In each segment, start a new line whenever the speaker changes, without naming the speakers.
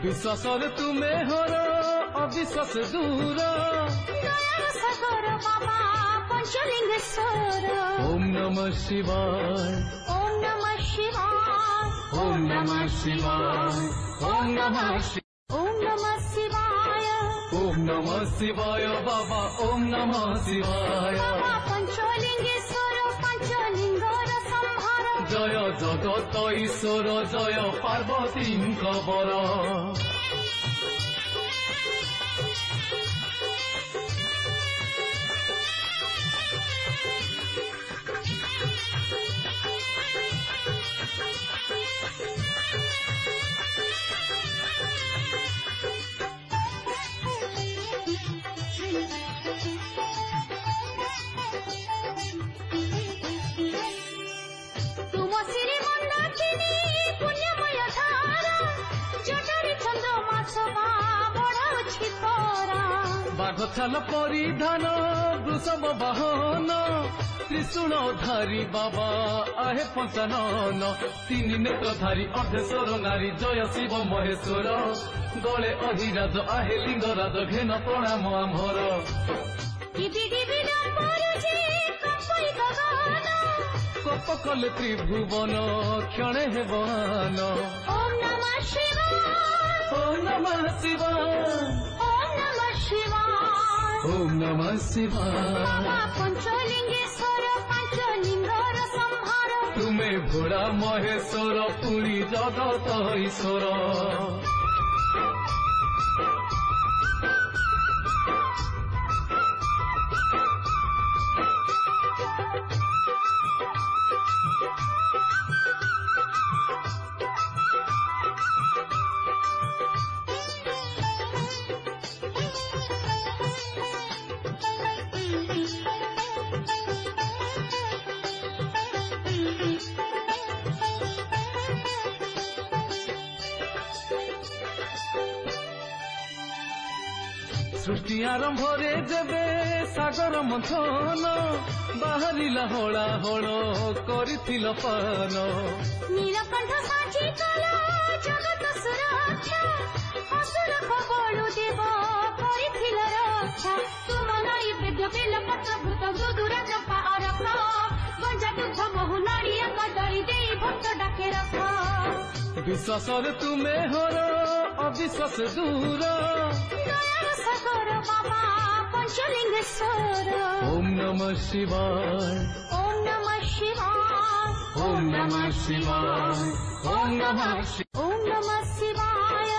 विश्वास तुमे हर अविश्वास दूर
सागर बाबा पंचलिंगेश्वर।
ओम नमः शिवाय
ओम नमः शिवाय
ओम नमः शिवाय ओम नमः
ओम नमः शिवाय
ओम नमः शिवाय बाबा ओम नमः शिवाय।
बाबा पंचलिंगेश्वर पंचलिंगर संहार।
जय जगत ईश्वर जय पार्वती बर। बाघछाल परिधान वृषभ वाहन त्रिशूल धारी बाबा आहे पंचानन। तीन नेत्रधारी अर्धेश्वर नारी जय शिव महेश्वर। गले अहिराज आहे लिंगराज घेन प्रणाम आमर। कप कले त्रिभुवन क्षणे हेवन।
ओम नमः शिवाय
ओम नमः शिवाय
ओम नमः शिवाय
ओम नमः शिवाय।
बाबा पंचलिंगेश्वर पंचलिंगर संहार।
तुमे भोला महेश्वर पुरी जगत ईश्वर। सृष्टि आरंभ रे जेबे सागर मंथन बाहरिला हला हल करिथिल पान।
नीलकंठ साची कला जगत सुरक्षा। असुर कबळु देव करिथिल रक्षा। तुम नारी वेद्य बेल पत्र भूत दुदुरा चंपा अरख। गंजा दुध बहु नारिया कदली देई भक्त डाके रख।
विश्वास तुमे हर अविश्वास दूर
सागर बाबा पंचलिंगेश्वर।
ओम नमः शिवाय
ओम नमः शिवाय
ओम नमः शिवाय ओम नमः
ओम नमः शिवाय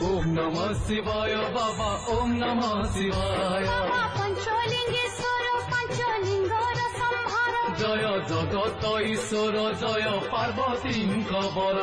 ओम नमः शिवाय बाबा ओम नमः शिवाय।
बाबा पंचलिंगेश्वर पंचलिंगर संहार।
जय जगत ईश्वर जय पार्वती बर।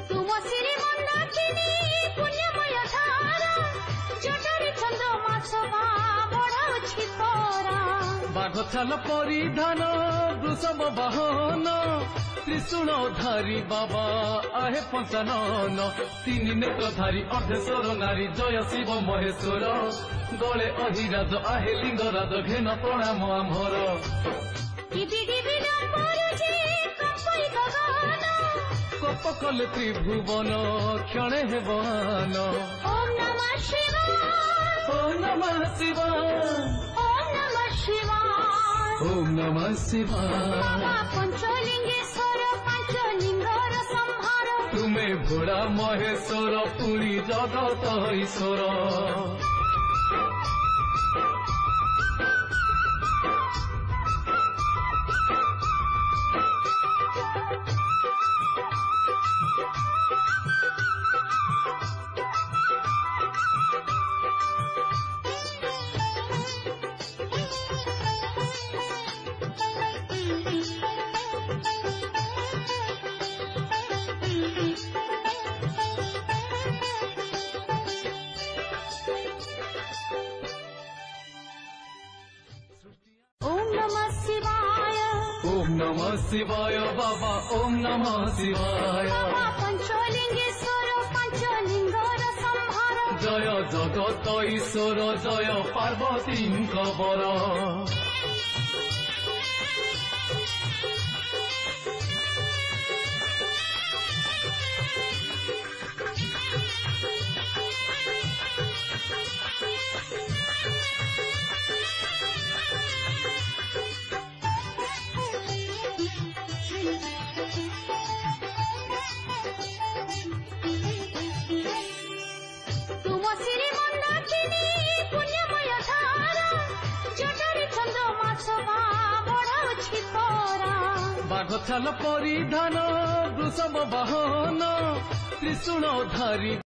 तुम श्री मंदाकिनी पुण्यमय धारा। जटारी चंद्रमा शोभा बढ़ाउछि तोरा।
बाघछाल परिधान वृषभ वाहन त्रिशूल धारी बाबा आहे पंचानन। तीन नेत्रधारी अर्धेश्वर नारी जय शिव महेश्वर। गले अहिराज आहे लिंगराज घेन प्रणाम आमर। कप कले त्रिभुवन क्षणे हेवन।
ओम नमः शिवाय
ओम नमः शिवाय
ओम नमः शिवाय
ओम नमः शिवाय।
बाबा पंचलिंगेश्वर पंचलिंगर संहार।
तुमे भोला महेश्वर पुरी जगत ईश्वर। ओम नमः शिवाय बाबा ओम नमः शिवाय
बाबा पंचलिंगेश्वर पंचलिंगर संहार
जय जगत ईश्वर जय पार्वती बर
तुम श्री मंदाकिनी पुण्यमय धारा जटारी चंद्र माछवा बढ़ाउछि तोरा
बाघ छाल परिधान वृषभ वाहन त्रिशूल धारी